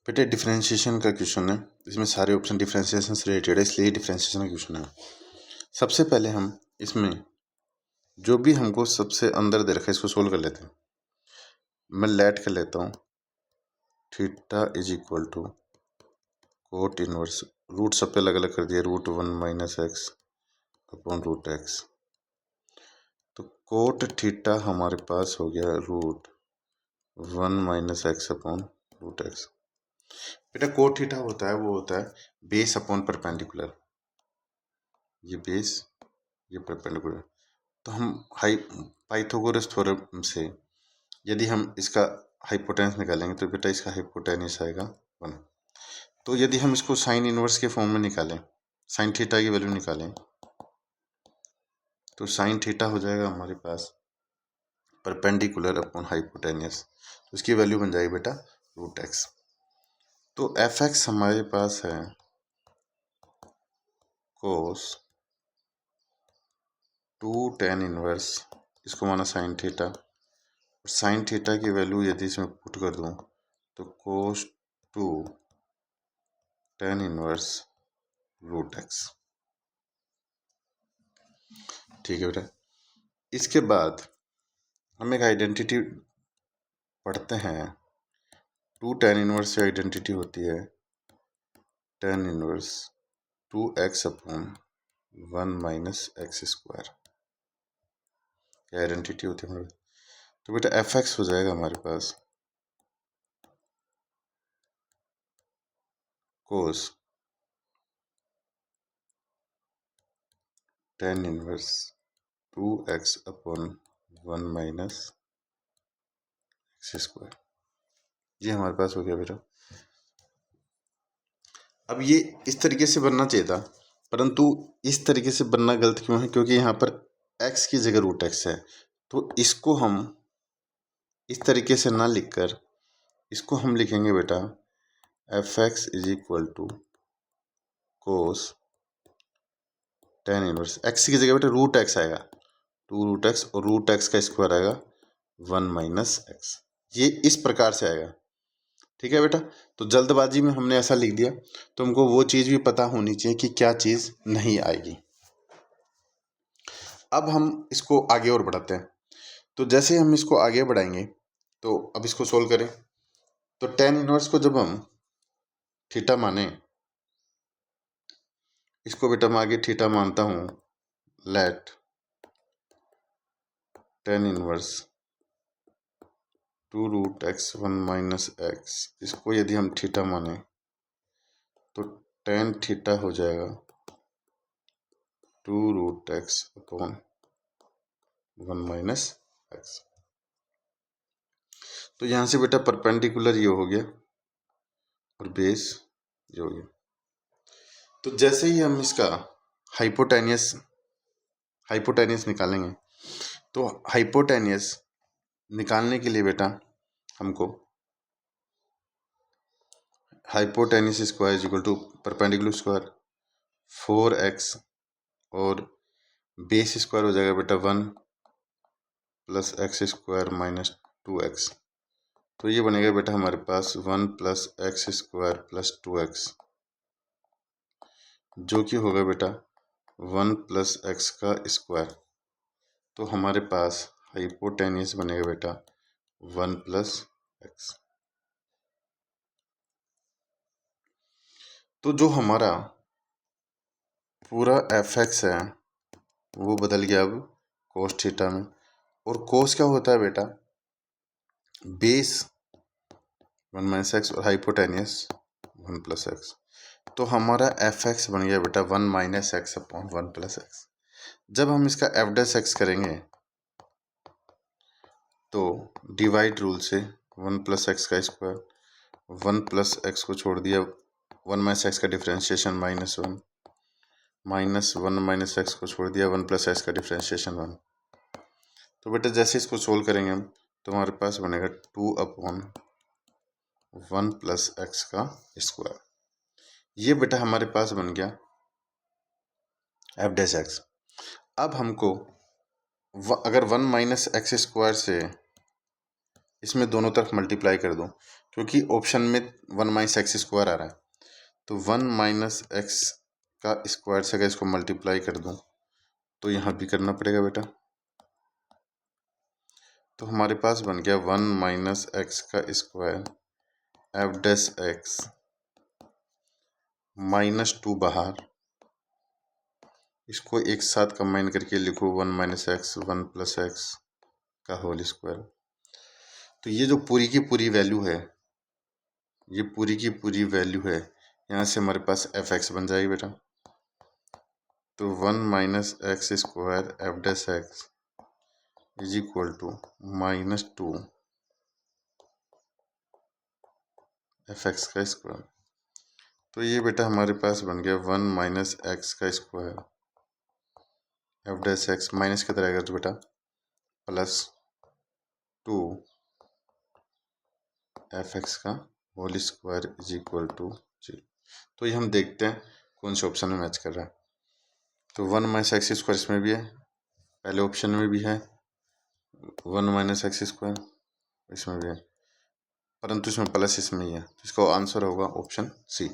बेटे डिफरेंशिएशन का क्वेश्चन है, इसमें सारे ऑप्शन डिफरेंशिएशन से रिलेटेड है, इसलिए डिफरेंशिएशन का क्वेश्चन है। सबसे पहले हम इसमें जो भी हमको सबसे अंदर दे रखा है इसको सोल्व कर लेते हैं। मैं लेट कर लेता हूँ theta is equal to cot inverse, root सब पे अलग अलग कर दिया, root 1 minus x upon root x. तो कोट थीटा हमारे पास हो गया root 1 minus x upon root x. बेटा कोट थीटा होता है वो होता है बेस अपॉन परपेंडिकुलर, ये बेस ये परपेंडिकुलर। तो हम पाइथागोरस थ्योरम से यदि हम इसका हाइपोटेनस निकालेंगे तो बेटा इसका हाइपोटेनस आएगा 1। तो यदि हम इसको साइन इनवर्स के फॉर्म में निकालें, साइन थीटा की वैल्यू निकालें, तो साइन थीटा हो जाएगा हमारे पास परपेंडिकुलर अपॉन हाइपोटेनस, तो इसकी वैल्यू बन जाएगी बेटा रूट एक्स। तो एफ एक्स हमारे पास है कोस 2 tan इनवर्स, इसको माना साइन थीटा, साइन थीटा की वैल्यू यदि इसमें पुट कर दूं तो कोस 2 tan इनवर्स रूट एक्स। ठीक है बेटा, इसके बाद हम एक आइडेंटिटी पढ़ते हैं, 2 tan इनवर्स से आइडेंटिटी होती है tan inverse 2x upon 1 minus x square, identity होती है हमारी। तो बेटा एफ एक्स हो जाएगा हमारे पास कोस tan inverse 2x upon 1 minus x square, ये हमारे पास हो गया बेटा। अब ये इस तरीके से बनना चाहिए था, परंतु इस तरीके से बनना गलत क्यों है, क्योंकि यहाँ पर x की जगह रूट एक्स है। तो इसको हम इस तरीके से ना लिखकर इसको हम लिखेंगे बेटा f x is equal to cos tan inverse, x की जगह बेटा रूट एक्स आएगा, 2 रूट एक्स और रूट एक्स का स्क्वायर आएगा 1 माइनस एक्स, ये इस प्रकार से आएगा। ठीक है बेटा, तो जल्दबाजी में हमने ऐसा लिख दिया, तो हमको वो चीज़ भी पता होनी चाहिए कि क्या चीज़ नहीं आएगी। अब हम इसको आगे और बढ़ाते हैं। तो जैसे हम इसको आगे बढ़ाएंगे तो अब इसको सोल्व करें, तो tan इनवर्स को जब हम थीटा माने, इसको बेटा मैं आगे थीटा मानता हूँ, let tan inverse 2 root x 1 minus x, इसको यदि हम थीटा माने तो tan थीटा हो जाएगा 2 root x upon 1 minus x. तो यहाँ से बेटा परपेंडिकुलर ये हो गया और बेस ये हो गया। तो जैसे ही हम इसका हाइपोटेनियस निकालेंगे, तो हाइपोटेनियस निकालने के लिए बेटा हमको hypotenuse square is equal to perpendicular square 4x और बेस स्क्वायर हो जाएगा बेटा 1 plus x square minus 2x। तो ये बनेगा बेटा हमारे पास 1 plus x square plus 2x, जो कि होगा बेटा 1 प्लस एक्स का स्क्वायर। तो हमारे पास हाइपोटेनियस बनेगा बेटा 1 प्लस एक्स। तो जो हमारा पूरा एफ एक्स है वो बदल गया अब कोस थीटा में, और कोस क्या होता है बेटा बेस 1 माइनस एक्स और हाइपोटेनियस 1 प्लस एक्स। तो हमारा एफ एक्स बन गया बेटा 1 minus x upon 1 plus x. जब हम इसका एफ डैश एक्स करेंगे तो डिवाइड रूल से 1 प्लस एक्स का स्क्वायर, 1 प्लस एक्स को छोड़ दिया, 1 माइनस एक्स का डिफ्रेंशिएशन -1, माइनस 1 माइनस एक्स को छोड़ दिया, 1 प्लस एक्स का डिफ्रेंशिएशन 1। तो बेटा जैसे इसको सोल्व करेंगे हम तो हमारे पास बनेगा 2 अपॉन 1 प्लस एक्स का स्क्वायर। ये बेटा हमारे पास बन गया एफ डैश एक्स। अब हमको अगर 1 माइनस एक्स स्क्वायर से इसमें दोनों तरफ मल्टीप्लाई कर दूं क्योंकि ऑप्शन में 1 माइनस एक्स स्क्वायर आ रहा है, तो 1 माइनस एक्स का स्क्वायर से अगर इसको मल्टीप्लाई कर दूं तो यहाँ भी करना पड़ेगा बेटा। तो हमारे पास बन गया 1 माइनस एक्स का स्क्वायर एफ डैश एक्स -2 बाहर, इसको एक साथ कंबाइन करके लिखो 1 माइनस एक्स 1 प्लस एक्स का होल स्क्वायर। तो ये जो पूरी की पूरी वैल्यू है, ये पूरी की पूरी वैल्यू है, यहाँ से हमारे पास एफ एक्स बन जाएगी बेटा। तो 1 minus x square f dash x is equal to -2 f x का स्क्वायर। तो ये बेटा हमारे पास बन गया 1 माइनस एक्स का square f dash x minus कितना आएगा तो बेटा +2 एफ एक्स का whole square is equal to 0। तो ये हम देखते हैं कौन से ऑप्शन में मैच कर रहा है। तो 1 माइनस एक्स स्क्वायर इसमें भी है, पहले ऑप्शन में भी है 1 माइनस एक्स स्क्वायर, इसमें भी है, परंतु इसमें प्लस इसमें ही है, तो इसका आंसर होगा ऑप्शन सी।